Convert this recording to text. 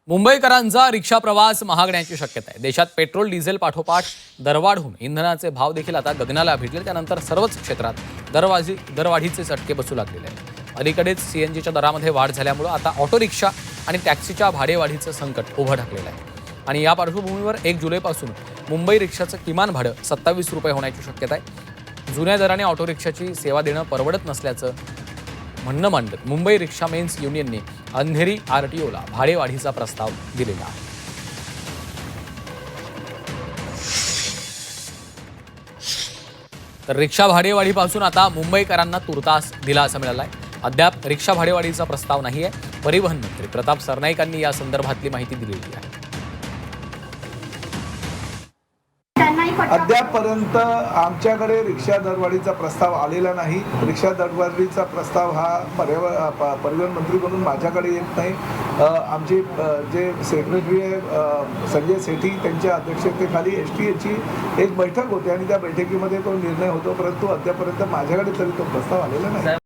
मुंबईकरांचा रिक्षा प्रवास महागण्याची शक्यता आहे। देशात पेट्रोल डिझेल पाठोपाठ दरवाढ होऊन इंधनाचे भाव देखील आता गगनाला भिडले। त्यानंतर सर्वच क्षेत्रात दरवाढीचे चटके बसू लागलेले आहेत। अलीकडेच सीएनजीच्या दरामध्ये वाढ झाल्यामुळे आता ऑटो रिक्षा आणि टॅक्सीच्या भाडेवाढीचं संकट उभं ठाकलेलं आहे। आणि या पार्श्वभूमीवर 1 जुलैपासून मुंबई रिक्षाचं किमान भाडं 27 रुपये होण्याची शक्यता आहे। जुन्या दराने ऑटो रिक्षाची सेवा देणं परवडत नसल्याचं म्हणणं मांडत मुंबई रिक्षा मेन्स युनियनने अंधेरी आरटीओला भाडेवाढीचा प्रस्ताव दिलेला आहे। तर रिक्षा भाडेवाढीपासून आता मुंबईकरांना तुर्तास दिलासा मिळाला आहे। अद्याप रिक्षा भाडेवाढीचा प्रस्ताव नाही आहे। परिवहन मंत्री प्रताप सरनाईकांनी या संदर्भातली माहिती दिलेली आहे। अद्यापपर्यंत आमच्याकडे रिक्षा दरवाढीचा प्रस्ताव आलेला नाही। रिक्षा दरवाढीचा प्रस्ताव हा परिवहन मंत्री म्हणून माझ्याकडे येत नाही। आमचे जे सेक्रेटरी आहे संजय सेठी त्यांच्या अध्यक्षतेखाली एसटीएची एक बैठक होते आणि त्या बैठकीमध्ये तो निर्णय होतो, परंतु अद्यापपर्यंत माझ्याकडे तरी तो प्रस्ताव आलेला नाही।